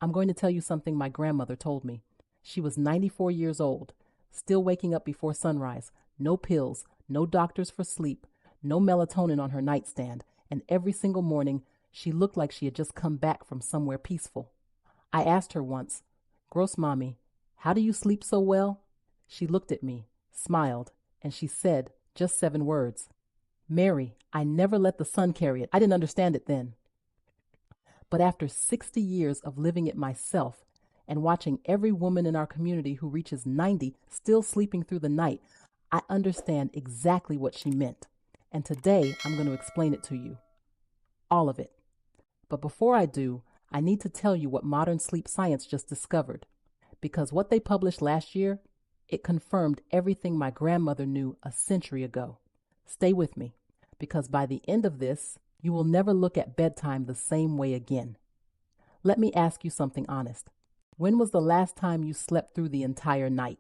I'm going to tell you something my grandmother told me. She was 94 years old, still waking up before sunrise, no pills, no doctors for sleep, no melatonin on her nightstand, and every single morning she looked like she had just come back from somewhere peaceful. I asked her once, "Gross mommy, how do you sleep so well?" She looked at me, smiled, and she said just 7 words. "Mary, I never let the sun carry it." I didn't understand it then. But after 60 years of living it myself and watching every woman in our community who reaches 90 still sleeping through the night, I understand exactly what she meant. And today I'm going to explain it to you. All of it. But before I do, I need to tell you what modern sleep science just discovered. Because what they published last year, it confirmed everything my grandmother knew a century ago. Stay with me, because by the end of this, you will never look at bedtime the same way again. Let me ask you something honest. When was the last time you slept through the entire night?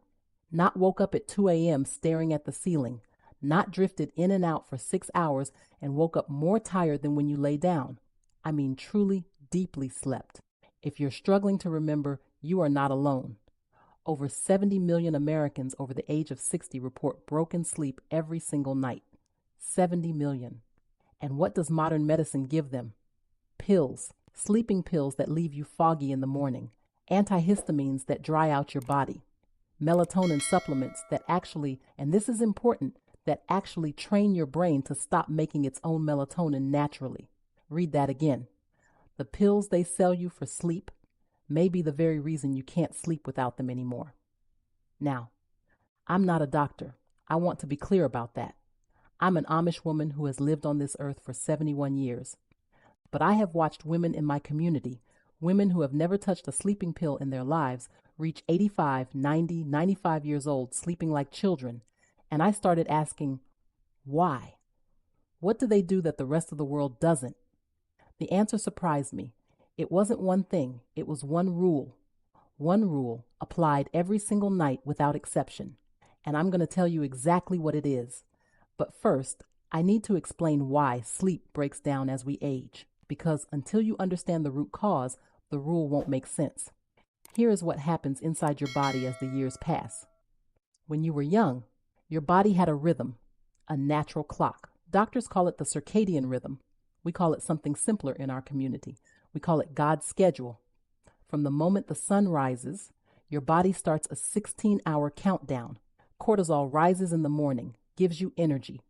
Not woke up at 2 a.m. staring at the ceiling, not drifted in and out for 6 hours and woke up more tired than when you lay down. I mean, truly, deeply slept. If you're struggling to remember, you are not alone. Over 70 million Americans over the age of 60 report broken sleep every single night. 70 million. And what does modern medicine give them? Pills, sleeping pills that leave you foggy in the morning, antihistamines that dry out your body, melatonin supplements that actually, and this is important, that actually train your brain to stop making its own melatonin naturally. Read that again. The pills they sell you for sleep may be the very reason you can't sleep without them anymore. Now, I'm not a doctor. I want to be clear about that. I'm an Amish woman who has lived on this earth for 71 years. But I have watched women in my community, women who have never touched a sleeping pill in their lives, reach 85, 90, 95 years old, sleeping like children. And I started asking, why? What do they do that the rest of the world doesn't? The answer surprised me. It wasn't one thing, it was one rule. One rule applied every single night without exception. And I'm going to tell you exactly what it is. But first, I need to explain why sleep breaks down as we age, because until you understand the root cause, the rule won't make sense. Here is what happens inside your body as the years pass. When you were young, your body had a rhythm, a natural clock. Doctors call it the circadian rhythm. We call it something simpler in our community. We call it God's schedule. From the moment the sun rises, your body starts a 16-hour countdown. Cortisol rises in the morning, gives you energy.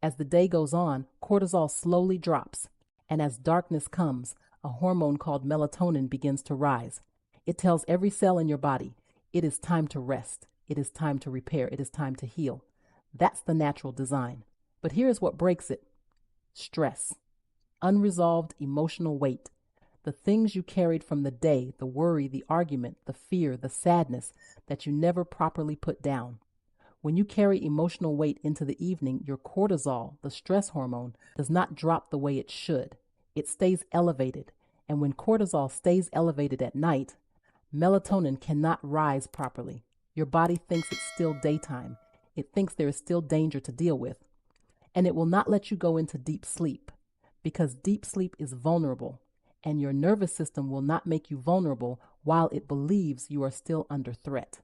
As the day goes on, cortisol slowly drops. And as darkness comes, a hormone called melatonin begins to rise. It tells every cell in your body, it is time to rest. It is time to repair. It is time to heal. That's the natural design. But here's what breaks it. Stress. Unresolved emotional weight. The things you carried from the day, the worry, the argument, the fear, the sadness that you never properly put down. When you carry emotional weight into the evening, your cortisol, the stress hormone, does not drop the way it should. It stays elevated. And when cortisol stays elevated at night, melatonin cannot rise properly. Your body thinks it's still daytime. It thinks there is still danger to deal with. And it will not let you go into deep sleep, because deep sleep is vulnerable, and your nervous system will not make you vulnerable while it believes you are still under threat.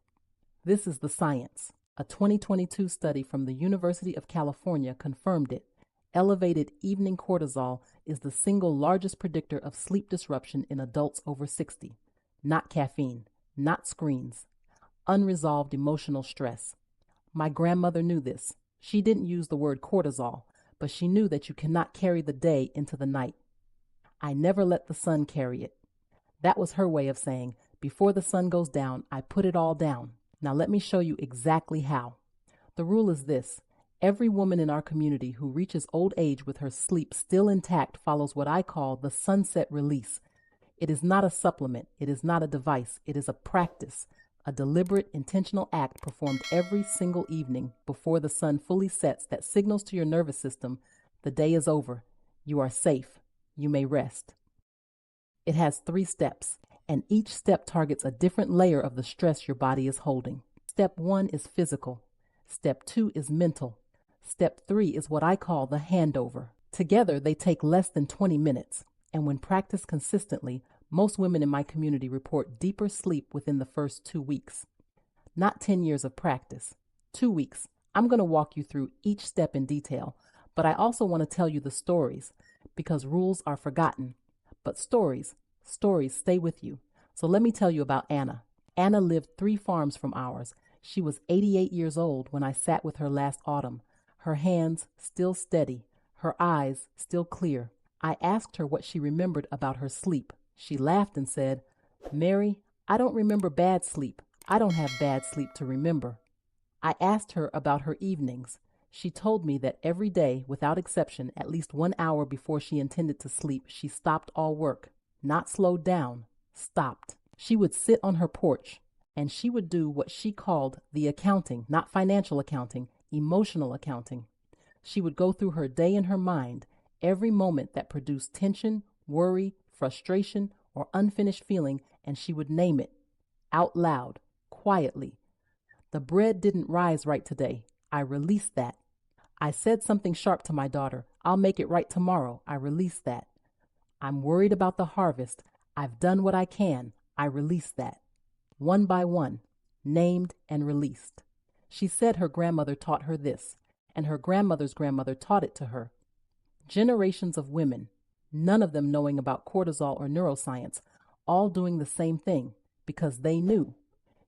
This is the science. A 2022 study from the University of California confirmed it. Elevated evening cortisol is the single largest predictor of sleep disruption in adults over 60. Not caffeine, not screens. Unresolved emotional stress. My grandmother knew this. She didn't use the word cortisol, but she knew that you cannot carry the day into the night. I never let the sun carry it. That was her way of saying, before the sun goes down, I put it all down. Now let me show you exactly how. The rule is this. Every woman in our community who reaches old age with her sleep still intact follows what I call the sunset release. It is not a supplement. It is not a device. It is a practice, a deliberate, intentional act performed every single evening before the sun fully sets that signals to your nervous system, the day is over. You are safe. You may rest. It has 3 steps, and each step targets a different layer of the stress your body is holding. Step 1 is physical. Step 2 is mental. Step 3 is what I call the handover. Together, they take less than 20 minutes, and when practiced consistently, Most women in my community report deeper sleep within the first 2 weeks. Not 10 years of practice. 2 weeks. I'm going to walk you through each step in detail, but I also want to tell you the stories because rules are forgotten. But stories stay with you. So let me tell you about Anna. Anna lived 3 farms from ours. She was 88 years old when I sat with her last autumn. Her hands still steady, her eyes still clear. I asked her what she remembered about her sleep. She laughed and said, "Mary, I don't remember bad sleep. I don't have bad sleep to remember." I asked her about her evenings. She told me that every day, without exception, at least 1 hour before she intended to sleep, she stopped all work. Not slowed down, stopped. She would sit on her porch, and she would do what she called the accounting, not financial accounting, emotional accounting. She would go through her day in her mind, every moment that produced tension, worry, frustration, or unfinished feeling, and she would name it, out loud, quietly. The bread didn't rise right today. I released that. I said something sharp to my daughter. I'll make it right tomorrow. I released that. I'm worried about the harvest. I've done what I can. I released that. One by one, named and released. She said her grandmother taught her this, and her grandmother's grandmother taught it to her. Generations of women, none of them knowing about cortisol or neuroscience, all doing the same thing because they knew.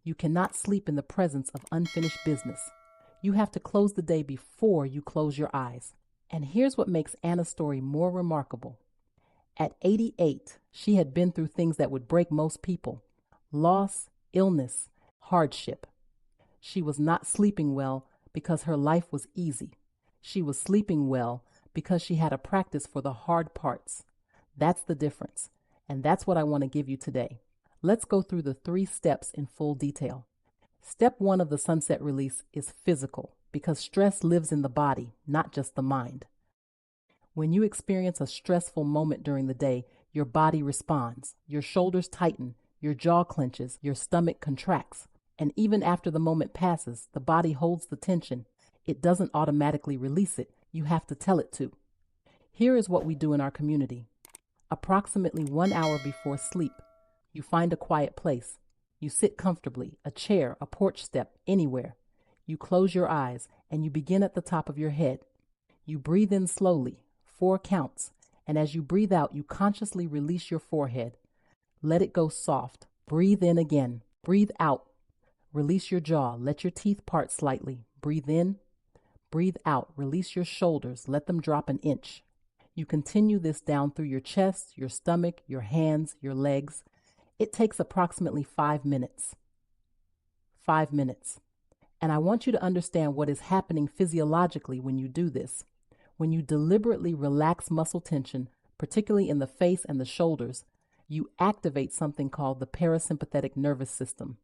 You cannot sleep in the presence of unfinished business. You have to close the day before you close your eyes. And here's what makes Anna's story more remarkable. At 88, she had been through things that would break most people: loss, illness, hardship. She was not sleeping well because her life was easy. She was sleeping well because she had a practice for the hard parts. That's the difference. And that's what I want to give you today. Let's go through the 3 steps in full detail. Step 1 of the sunset release is physical, because stress lives in the body, not just the mind. When you experience a stressful moment during the day, your body responds. Your shoulders tighten, your jaw clenches, your stomach contracts. And even after the moment passes, the body holds the tension. It doesn't automatically release it. You have to tell it to. Here is what we do in our community. Approximately 1 hour before sleep, you find a quiet place. You sit comfortably, a chair, a porch step, anywhere. You close your eyes and you begin at the top of your head. You breathe in slowly, 4 counts, and as you breathe out, you consciously release your forehead. Let it go soft. Breathe in again. Breathe out. Release your jaw. Let your teeth part slightly. Breathe in. Breathe out. Release your shoulders. Let them drop an inch. You continue this down through your chest, your stomach, your hands, your legs. It takes approximately 5 minutes. 5 minutes. And I want you to understand what is happening physiologically when you do this. When you deliberately relax muscle tension, particularly in the face and the shoulders, you activate something called the parasympathetic nervous system.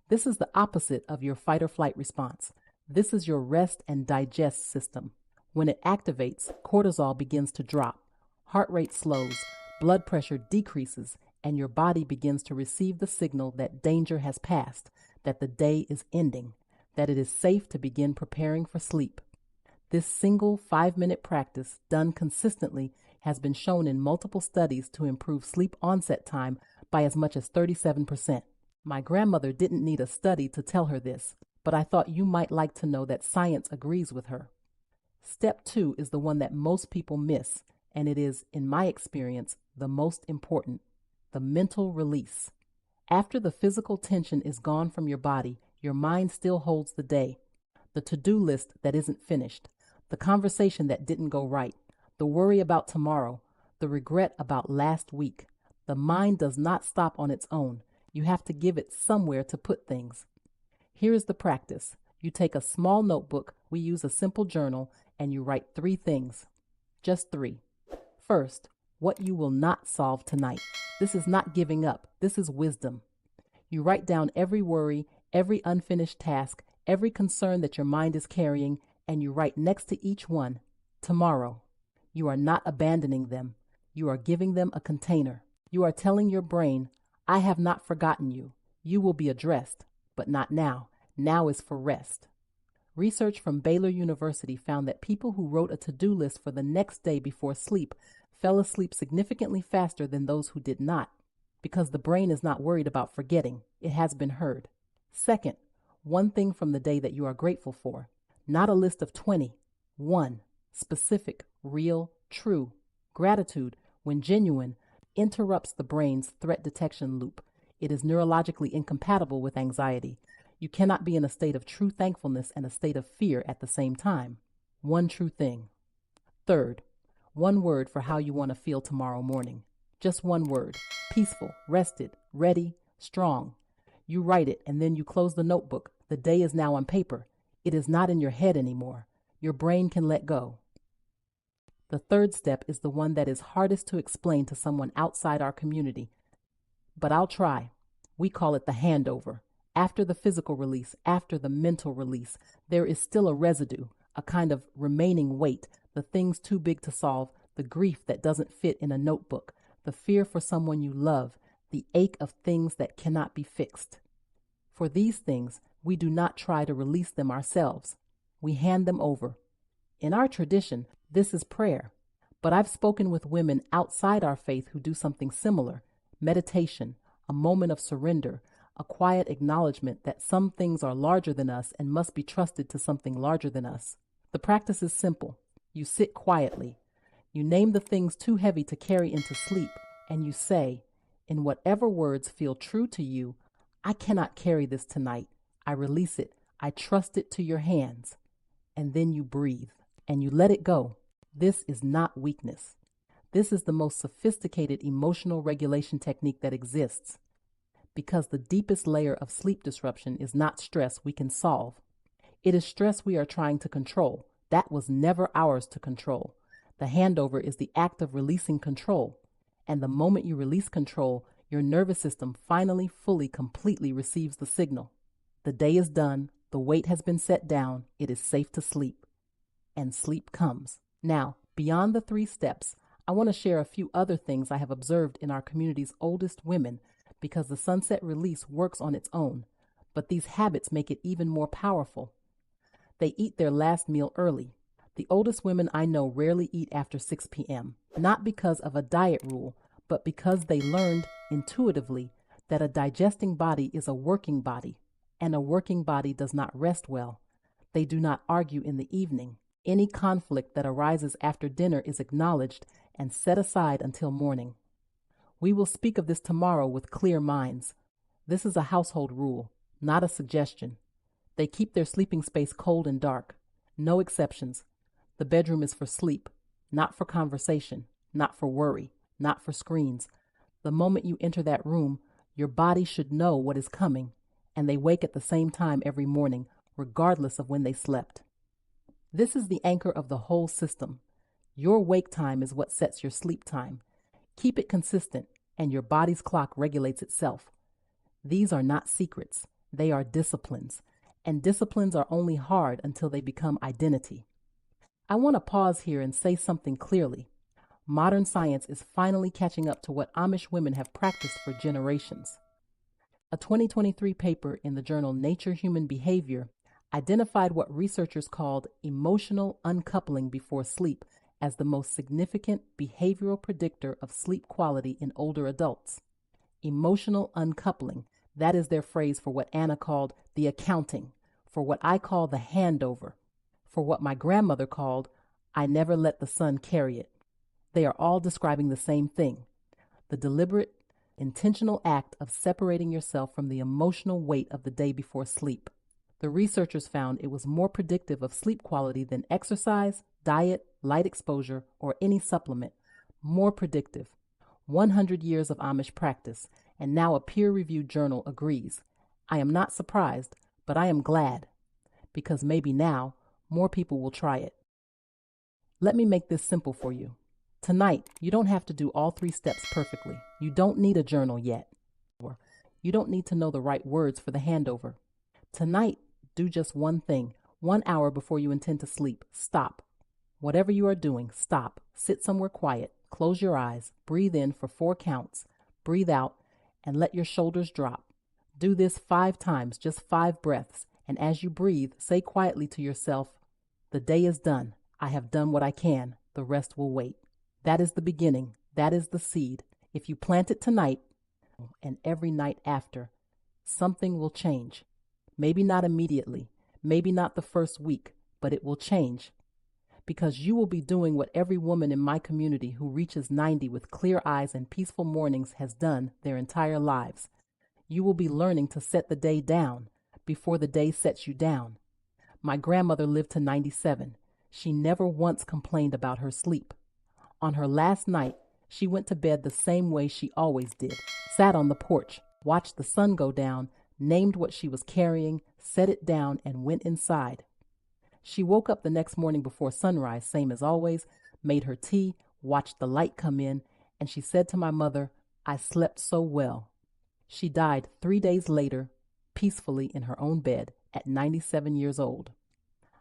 This is the opposite of your fight or flight response. This is your rest and digest system. When it activates, cortisol begins to drop, heart rate slows, blood pressure decreases, and your body begins to receive the signal that danger has passed, that the day is ending, that it is safe to begin preparing for sleep. This single 5-minute practice, done consistently, has been shown in multiple studies to improve sleep onset time by as much as 37%. My grandmother didn't need a study to tell her this, but I thought you might like to know that science agrees with her. Step 2 is the one that most people miss, and it is, in my experience, the most important: the mental release. After the physical tension is gone from your body, your mind still holds the day, the to-do list that isn't finished, the conversation that didn't go right, the worry about tomorrow, the regret about last week. The mind does not stop on its own. You have to give it somewhere to put things. Here is the practice. You take a small notebook, we use a simple journal, and you write 3 things. Just 3. First, what you will not solve tonight. This is not giving up. This is wisdom. You write down every worry, every unfinished task, every concern that your mind is carrying, and you write next to each one, tomorrow. You are not abandoning them. You are giving them a container. You are telling your brain, I have not forgotten you. You will be addressed, but not now. Now is for rest. Research from Baylor University found that people who wrote a to-do list for the next day before sleep fell asleep significantly faster than those who did not, because the brain is not worried about forgetting. It has been heard. Second, one thing from the day that you are grateful for. Not a list of 20. One. Specific, real, true. Gratitude, when genuine, interrupts the brain's threat detection loop. It is neurologically incompatible with anxiety. You cannot be in a state of true thankfulness and a state of fear at the same time. One true thing. Third, one word for how you want to feel tomorrow morning. Just one word. Peaceful, rested, ready, strong. You write it and then you close the notebook. The day is now on paper. It is not in your head anymore. Your brain can let go. The third step is the one that is hardest to explain to someone outside our community. But I'll try. We call it the handover. After the physical release, after the mental release, there is still a residue, a kind of remaining weight, the things too big to solve, the grief that doesn't fit in a notebook, the fear for someone you love, the ache of things that cannot be fixed. For these things, we do not try to release them ourselves. We hand them over. In our tradition, this is prayer. But I've spoken with women outside our faith who do something similar. Meditation, a moment of surrender, a quiet acknowledgement that some things are larger than us and must be trusted to something larger than us. The practice is simple. You sit quietly. You name the things too heavy to carry into sleep, and you say, in whatever words feel true to you, I cannot carry this tonight. I release it. I trust it to your hands. And then you breathe, and you let it go. This is not weakness. This is the most sophisticated emotional regulation technique that exists. Because the deepest layer of sleep disruption is not stress we can solve. It is stress we are trying to control. That was never ours to control. The handover is the act of releasing control. And the moment you release control, your nervous system finally, fully, completely receives the signal. The day is done. The weight has been set down. It is safe to sleep. And sleep comes. Now, beyond the 3 steps, I want to share a few other things I have observed in our community's oldest women, because the sunset release works on its own, but these habits make it even more powerful. They eat their last meal early. The oldest women I know rarely eat after 6 p.m., not because of a diet rule, but because they learned intuitively that a digesting body is a working body, and a working body does not rest well. They do not argue in the evening. Any conflict that arises after dinner is acknowledged and set aside until morning. We will speak of this tomorrow with clear minds. This is a household rule, not a suggestion. They keep their sleeping space cold and dark. No exceptions. The bedroom is for sleep, not for conversation, not for worry, not for screens. The moment you enter that room, your body should know what is coming, and they wake at the same time every morning, regardless of when they slept. This is the anchor of the whole system. Your wake time is what sets your sleep time. Keep it consistent, and your body's clock regulates itself. These are not secrets. They are disciplines, and disciplines are only hard until they become identity. I want to pause here and say something clearly. Modern science is finally catching up to what Amish women have practiced for generations. A 2023 paper in the journal Nature Human Behavior identified what researchers called emotional uncoupling before sleep as the most significant behavioral predictor of sleep quality in older adults. Emotional uncoupling, that is their phrase for what Anna called the accounting, for what I call the handover, for what my grandmother called, I never let the sun carry it. They are all describing the same thing, the deliberate, intentional act of separating yourself from the emotional weight of the day before sleep. The researchers found it was more predictive of sleep quality than exercise, diet, light exposure, or any supplement. More predictive. 100 years of Amish practice, and now a peer-reviewed journal agrees. I am not surprised, but I am glad, because maybe now more people will try it. Let me make this simple for you. Tonight, you don't have to do all 3 steps perfectly. You don't need a journal yet. You don't need to know the right words for the handover. Tonight, do just one thing. 1 hour before you intend to sleep, stop. Whatever you are doing, stop. Sit somewhere quiet. Close your eyes. Breathe in for 4 counts. Breathe out and let your shoulders drop. Do this 5 times, just 5 breaths. And as you breathe, say quietly to yourself, the day is done. I have done what I can. The rest will wait. That is the beginning. That is the seed. If you plant it tonight, and every night after, something will change. Maybe not immediately, maybe not the first week, but it will change. Because you will be doing what every woman in my community who reaches 90 with clear eyes and peaceful mornings has done their entire lives. You will be learning to set the day down before the day sets you down. My grandmother lived to 97. She never once complained about her sleep. On her last night, she went to bed the same way she always did, sat on the porch, watched the sun go down, named what she was carrying, set it down, and went inside. She woke up the next morning before sunrise, same as always, made her tea, watched the light come in, and she said to my mother, "I slept so well." She died 3 days later, peacefully in her own bed at 97 years old.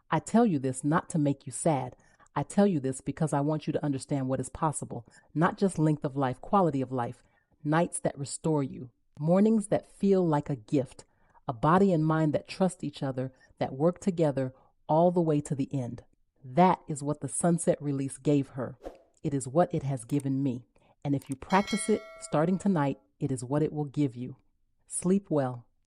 I tell you this not to make you sad. I tell you this because I want you to understand what is possible, not just length of life, quality of life, nights that restore you, mornings that feel like a gift, a body and mind that trust each other, that work together all the way to the end. That is what the sunset release gave her. It is what it has given me. And if you practice it starting tonight, it is what it will give you. Sleep well.